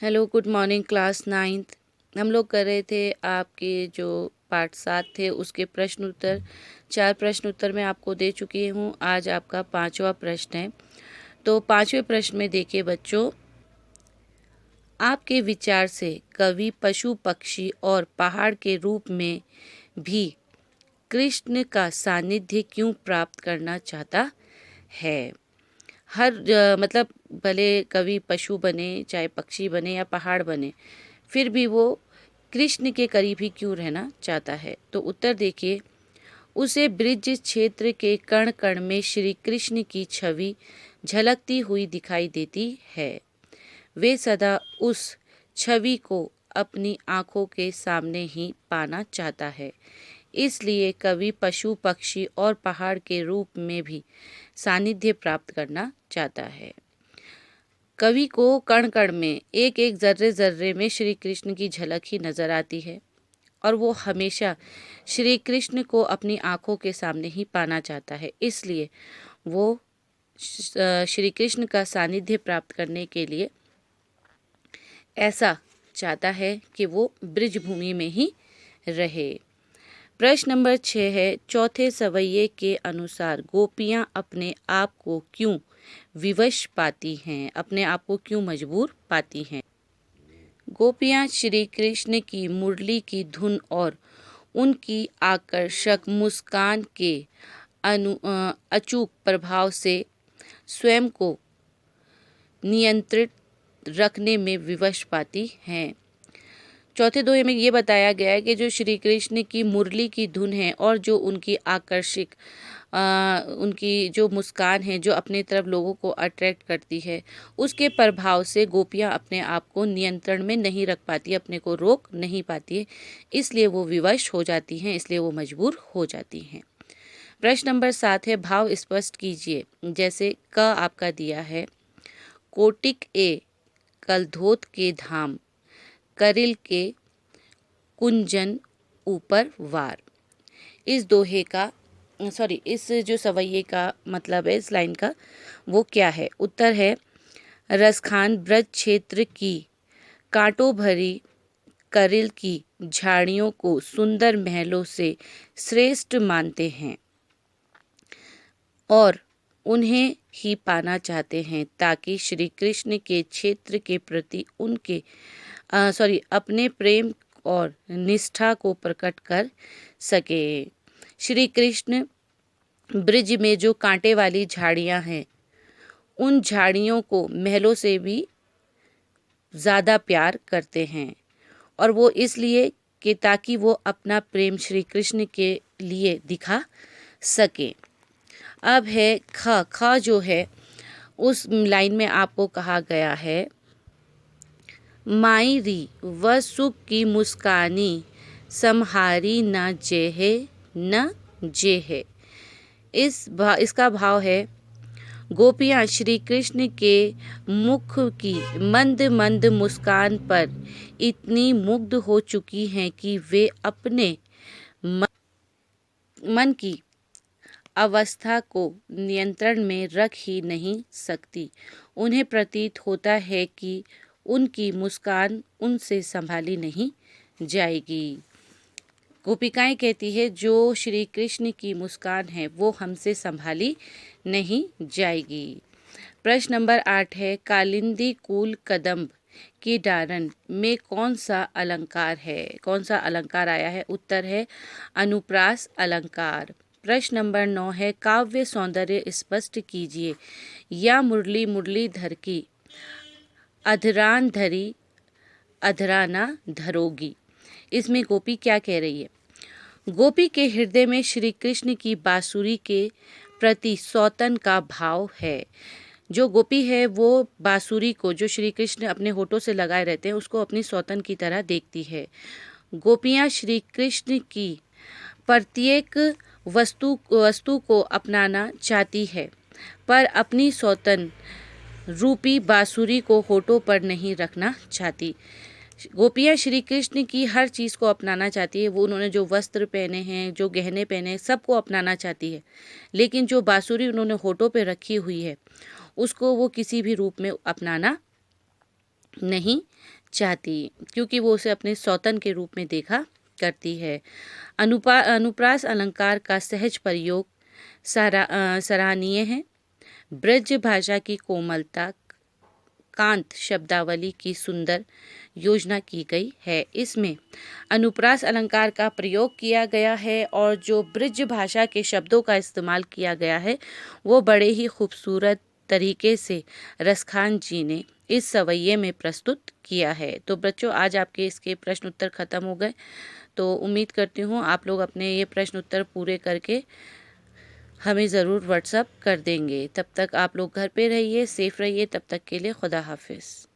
Hello, good morning class 9th। हम लोग कर रहे थे आपके जो पार्ट 7 थे उसके प्रश्न उत्तर। 4 प्रश्न उत्तर मैं आपको दे चुकी हूँ। आज आपका 5वां प्रश्न है। तो 5वें प्रश्न में देखिए बच्चों, आपके विचार से कवि पशु पक्षी और पहाड़ के रूप में भी कृष्ण का सानिध्य क्यों प्राप्त करना चाहता है। मतलब भले कवि पशु बने, चाहे पक्षी बने या पहाड़ बने, फिर भी वो कृष्ण के करीब ही क्यों रहना चाहता है। तो उत्तर देखिए, उसे ब्रिज क्षेत्र के कण कण में श्री कृष्ण की छवि झलकती हुई दिखाई देती है। वे सदा उस छवि को अपनी आंखों के सामने ही पाना चाहता है। इसलिए कवि पशु पक्षी और पहाड़ के रूप में भी सानिध्य प्राप्त करना चाहता है। कवि को कण कण में, एक एक जर्रे जर्रे में श्री कृष्ण की झलक ही नजर आती है और वो हमेशा श्री कृष्ण को अपनी आंखों के सामने ही पाना चाहता है। इसलिए वो श्री कृष्ण का सानिध्य प्राप्त करने के लिए ऐसा चाहता है कि वो ब्रिज भूमि में ही रहे। प्रश्न नंबर 6 है, चौथे सवैये के अनुसार गोपियां अपने आप को क्यों विवश पाती हैं, अपने आप को क्यों मजबूर पाती हैं। गोपियां श्री कृष्ण की मुरली की धुन और उनकी आकर्षक मुस्कान के अचूक प्रभाव से स्वयं को नियंत्रित रखने में विवश पाती हैं। चौथे दोहे में ये बताया गया है कि जो श्री कृष्ण की मुरली की धुन है और जो उनकी आकर्षक उनकी जो मुस्कान है, जो अपने तरफ लोगों को अट्रैक्ट करती है, उसके प्रभाव से गोपियां अपने आप को नियंत्रण में नहीं रख पाती, अपने को रोक नहीं पाती है। इसलिए वो विवश हो जाती हैं, इसलिए वो मजबूर हो जाती हैं। प्रश्न नंबर 7 है, भाव स्पष्ट कीजिए। जैसे क आपका दिया है, कोटिक ए कलधोत के धाम, करिल के कुंजन ऊपर वार। इस दोहे का इस जो सवैये का मतलब है, इस लाइन का, वो क्या है। उत्तर है, रसखान ब्रज क्षेत्र की कांटों भरी करिल की झाड़ियों को सुंदर महलों से श्रेष्ठ मानते हैं और उन्हें ही पाना चाहते हैं ताकि श्री कृष्ण के क्षेत्र के प्रति उनके अपने प्रेम और निष्ठा को प्रकट कर सके। श्री कृष्ण ब्रिज में जो कांटे वाली झाड़ियां हैं, उन झाड़ियों को महलों से भी ज़्यादा प्यार करते हैं और वो इसलिए कि ताकि वो अपना प्रेम श्री कृष्ण के लिए दिखा सके। अब है ख। ख जो है, उस लाइन में आपको कहा गया है, मायरी व सुख की मुस्कानी सम्हारी न जेहे न जेहे। इसका भाव है, गोपियां श्री कृष्ण के मुख की मंद मंद मुस्कान पर इतनी मुग्ध हो चुकी हैं कि वे अपने मन की अवस्था को नियंत्रण में रख ही नहीं सकती। उन्हें प्रतीत होता है कि उनकी मुस्कान उनसे संभाली नहीं जाएगी। गोपिकाएं कहती है, जो श्री कृष्ण की मुस्कान है वो हमसे संभाली नहीं जाएगी। प्रश्न नंबर 8 है, कालिंदी कुल कदम्ब की डारन में कौन सा अलंकार है, कौन सा अलंकार आया है। उत्तर है, अनुप्रास अलंकार। प्रश्न नंबर 9 है, काव्य सौंदर्य स्पष्ट कीजिए। या मुरली मुरलीधर की अधरान धरी अधराना धरोगी। इसमें गोपी क्या कह रही है। गोपी के हृदय में श्री कृष्ण की बांसुरी के प्रति सौतन का भाव है। जो गोपी है वो बांसुरी को, जो श्री कृष्ण अपने होठों से लगाए रहते हैं, उसको अपनी सौतन की तरह देखती है। गोपियां श्री कृष्ण की प्रत्येक वस्तु को अपनाना चाहती है, पर अपनी सौतन रूपी बांसुरी को होठों पर नहीं रखना चाहती। गोपियां श्री कृष्ण की हर चीज़ को अपनाना चाहती है। वो उन्होंने जो वस्त्र पहने हैं, जो गहने पहने हैं, सबको अपनाना चाहती है, लेकिन जो बांसुरी उन्होंने होठों पे रखी हुई है उसको वो किसी भी रूप में अपनाना नहीं चाहती, क्योंकि वो उसे अपने सौतन के रूप में देखा करती है। अनुप्रास अलंकार का सहज प्रयोग सराहनीय है। ब्रज भाषा की कोमलता, कांत शब्दावली की सुंदर योजना की गई है। इसमें अनुप्रास अलंकार का प्रयोग किया गया है और जो ब्रज भाषा के शब्दों का इस्तेमाल किया गया है वो बड़े ही खूबसूरत तरीके से रसखान जी ने इस सवैये में प्रस्तुत किया है। तो बच्चों, आज आपके इसके प्रश्न उत्तर खत्म हो गए। तो उम्मीद करती हूँ आप लोग अपने ये प्रश्न उत्तर पूरे करके हमें ज़रूर व्हाट्सअप कर देंगे। तब तक आप लोग घर पे रहिए, सेफ रहिए। तब तक के लिए खुदा हाफिज़।